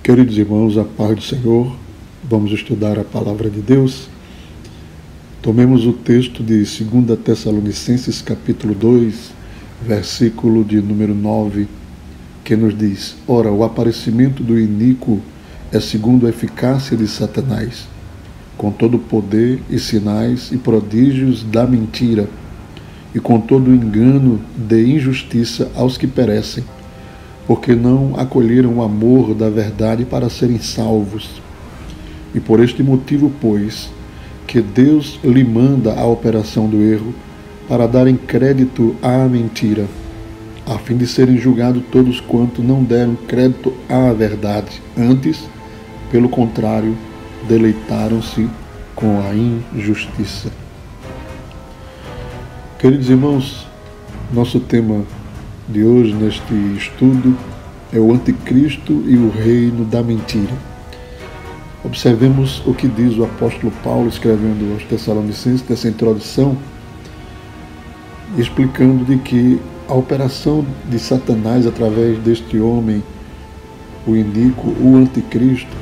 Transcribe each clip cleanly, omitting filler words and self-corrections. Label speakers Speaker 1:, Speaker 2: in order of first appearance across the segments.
Speaker 1: Queridos irmãos, a paz do Senhor, vamos estudar a palavra de Deus. Tomemos o texto de 2 Tessalonicenses capítulo 2, versículo de número 9, que nos diz: Ora, o aparecimento do iníquo é segundo a eficácia de Satanás, com todo o poder e sinais e prodígios da mentira, e com todo o engano de injustiça aos que perecem, porque não acolheram o amor da verdade para serem salvos. E por este motivo, pois, que Deus lhe manda a operação do erro, para darem crédito à mentira, a fim de serem julgados todos quanto não deram crédito à verdade, antes, pelo contrário, deleitaram-se com a injustiça. Queridos irmãos, nosso tema de hoje neste estudo é o anticristo e o reino da mentira. Observemos o que diz o apóstolo Paulo escrevendo aos Tessalonicenses nessa introdução, explicando de que a operação de Satanás através deste homem, o iníquo, o anticristo,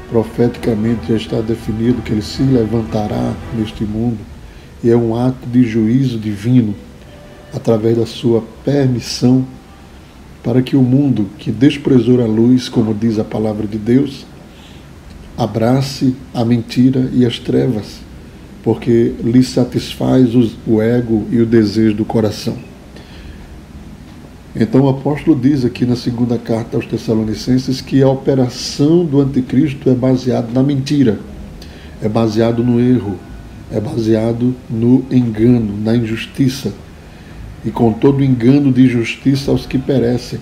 Speaker 1: profeticamente já está definido que ele se levantará neste mundo, e é um ato de juízo divino através da sua permissão, para que o mundo que desprezou a luz, como diz a palavra de Deus, abrace a mentira e as trevas, porque lhe satisfaz o ego e o desejo do coração. Então o apóstolo diz aqui na segunda carta aos Tessalonicenses que a operação do anticristo é baseada na mentira, é baseado no erro, é baseado no engano, na injustiça, e com todo engano de justiça aos que perecem,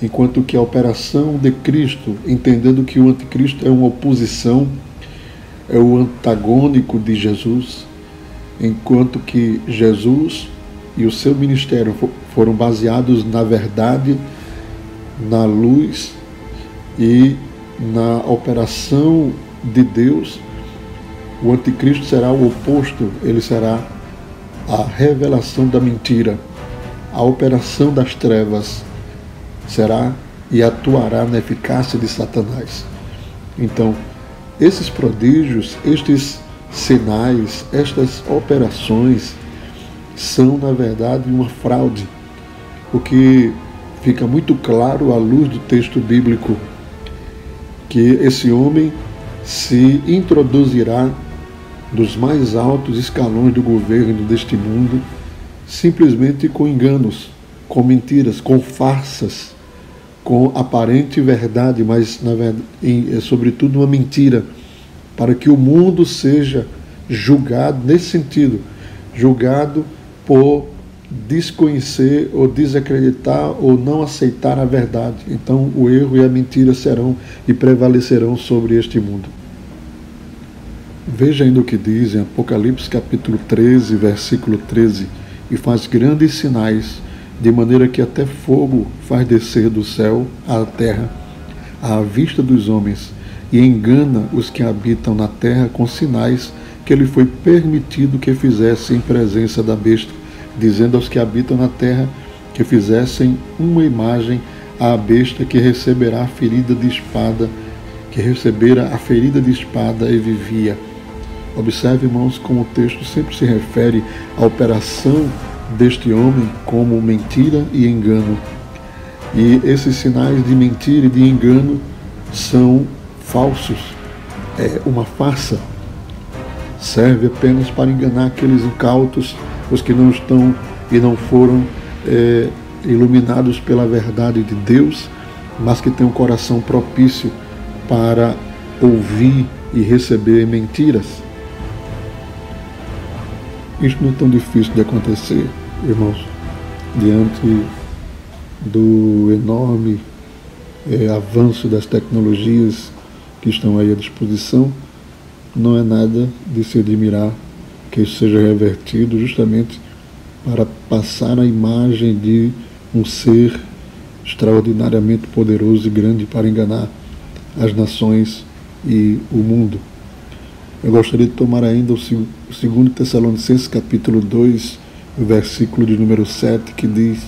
Speaker 1: enquanto que a operação de Cristo, entendendo que o anticristo é uma oposição, é o antagônico de Jesus, enquanto que Jesus e o seu ministério foram baseados na verdade, na luz e na operação de Deus, o anticristo será o oposto, ele será a revelação da mentira, a operação das trevas, será e atuará na eficácia de Satanás. Então, esses prodígios, estes sinais, estas operações são, na verdade, uma fraude, o que fica muito claro à luz do texto bíblico, que esse homem se introduzirá dos mais altos escalões do governo deste mundo, simplesmente com enganos, com mentiras, com farsas, com aparente verdade, mas na verdade, sobretudo uma mentira, para que o mundo seja julgado nesse sentido, julgado por desconhecer ou desacreditar ou não aceitar a verdade. Então o erro e a mentira serão e prevalecerão sobre este mundo. Veja ainda o que diz em Apocalipse capítulo 13, versículo 13, e faz grandes sinais, de maneira que até fogo faz descer do céu à terra, à vista dos homens, e engana os que habitam na terra com sinais que lhe foi permitido que fizessem em presença da besta, dizendo aos que habitam na terra que fizessem uma imagem à besta que receberá a ferida de espada, que recebera a ferida de espada e vivia. Observe, irmãos, como o texto sempre se refere à operação deste homem como mentira e engano. E esses sinais de mentira e de engano são falsos. É uma farsa. Serve apenas para enganar aqueles incautos, os que não estão e não foram iluminados pela verdade de Deus, mas que têm um coração propício para ouvir e receber mentiras. Isto não é tão difícil de acontecer, irmãos, diante do enorme avanço das tecnologias que estão aí à disposição. Não é nada de se admirar que isso seja revertido justamente para passar a imagem de um ser extraordinariamente poderoso e grande para enganar as nações e o mundo. Eu gostaria de tomar ainda o 2 Tessalonicenses capítulo 2, versículo de número 7, que diz: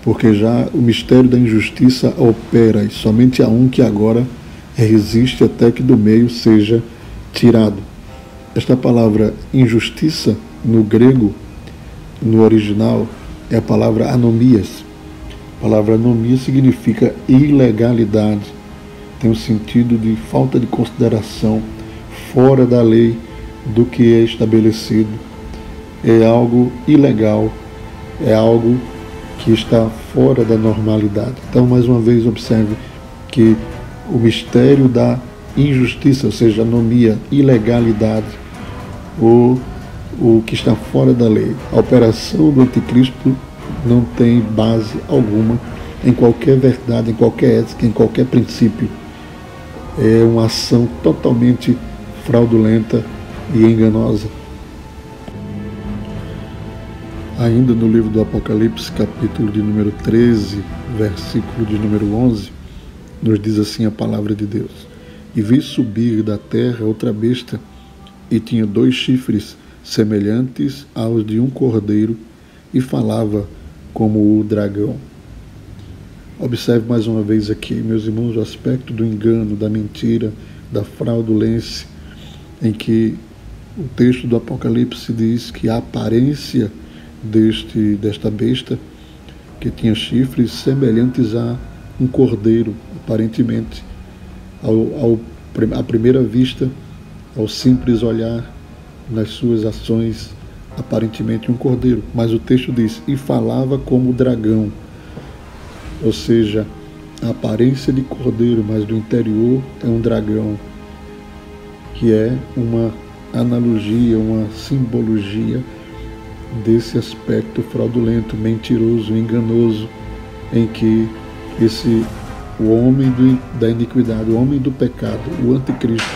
Speaker 1: porque já o mistério da injustiça opera, e somente há um que agora resiste até que do meio seja tirado. Esta palavra injustiça, no grego, no original, é a palavra anomias. A palavra anomia significa ilegalidade, tem o sentido de falta de consideração, fora da lei do que é estabelecido. É algo ilegal, é algo que está fora da normalidade. Então, mais uma vez, observe que o mistério da injustiça, ou seja, anomia, ilegalidade, o que está fora da lei, a operação do anticristo não tem base alguma em qualquer verdade, em qualquer ética, em qualquer princípio. É uma ação totalmente fraudulenta e enganosa. Ainda no livro do Apocalipse, capítulo de número 13, versículo de número 11, nos diz assim a palavra de Deus: E vi subir da terra outra besta, e tinha 2 chifres semelhantes aos de um cordeiro, e falava como o dragão. Observe mais uma vez aqui, meus irmãos, o aspecto do engano, da mentira, da fraudulência, em que o texto do Apocalipse diz que a aparência desta besta, que tinha chifres semelhantes a um cordeiro, aparentemente, à primeira vista, ao simples olhar, nas suas ações, aparentemente um cordeiro. Mas o texto diz, e falava como dragão, ou seja, a aparência de cordeiro, mas do interior é um dragão, que é uma analogia, uma simbologia desse aspecto fraudulento, mentiroso, enganoso, em que o homem da iniquidade, o homem do pecado, o anticristo,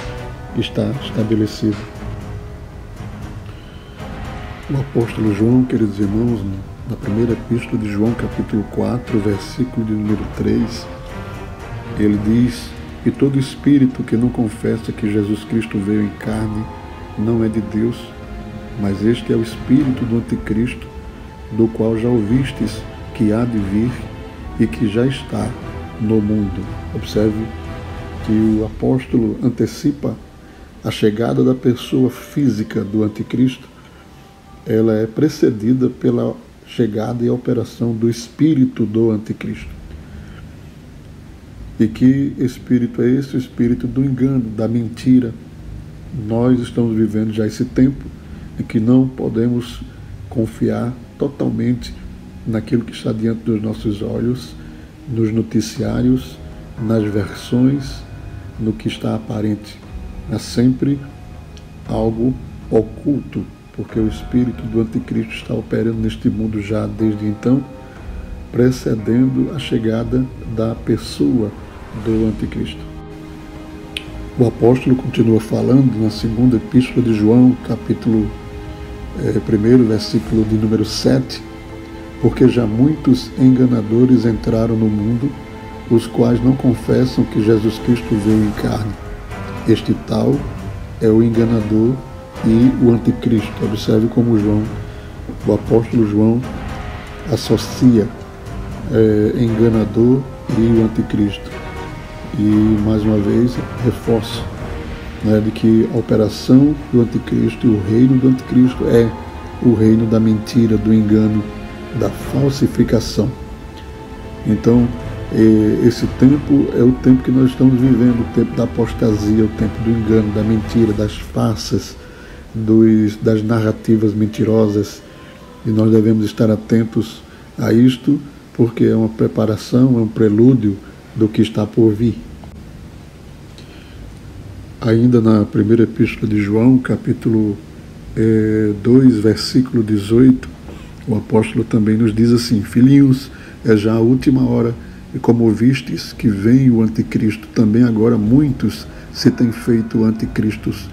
Speaker 1: está estabelecido. O apóstolo João, queridos irmãos, na primeira epístola de João, capítulo 4, versículo de número 3, ele diz que todo espírito que não confessa que Jesus Cristo veio em carne não é de Deus, mas este é o espírito do anticristo, do qual já ouvistes que há de vir e que já está no mundo. Observe que o apóstolo antecipa a chegada da pessoa física do anticristo. Ela é precedida pela chegada e operação do espírito do anticristo. E que espírito é esse? O espírito do engano, da mentira. Nós estamos vivendo já esse tempo em que não podemos confiar totalmente naquilo que está diante dos nossos olhos, nos noticiários, nas versões, no que está aparente. É sempre algo oculto, porque o espírito do anticristo está operando neste mundo já desde então, precedendo a chegada da pessoa do anticristo. O apóstolo continua falando na segunda epístola de João, capítulo 1, versículo de número 7, porque já muitos enganadores entraram no mundo, os quais não confessam que Jesus Cristo veio em carne. Este tal é o enganador e o anticristo. Observe como o apóstolo João associa enganador e o anticristo. E mais uma vez reforço de que a operação do anticristo e o reino do anticristo é o reino da mentira, do engano, da falsificação. Então, esse tempo é o tempo que nós estamos vivendo, o tempo da apostasia, o tempo do engano, da mentira, das farsas, das narrativas mentirosas, e nós devemos estar atentos a isto, porque é uma preparação, é um prelúdio do que está por vir. Ainda na primeira epístola de João, capítulo 2, versículo 18, o apóstolo também nos diz assim: filhinhos, é já a última hora, e como vistes que vem o anticristo, também agora muitos se têm feito anticristos,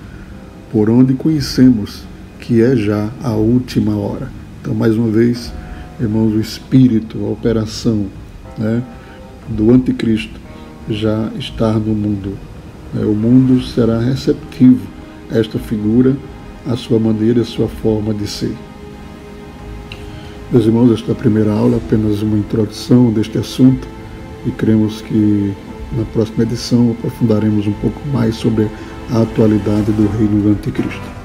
Speaker 1: por onde conhecemos que é já a última hora. Então, mais uma vez, irmãos, o espírito, a operação do anticristo já está no mundo. O mundo será receptivo a esta figura, a sua maneira, a sua forma de ser. Meus irmãos, esta primeira aula é apenas uma introdução deste assunto e cremos que na próxima edição aprofundaremos um pouco mais sobre a atualidade do reino do Anticristo.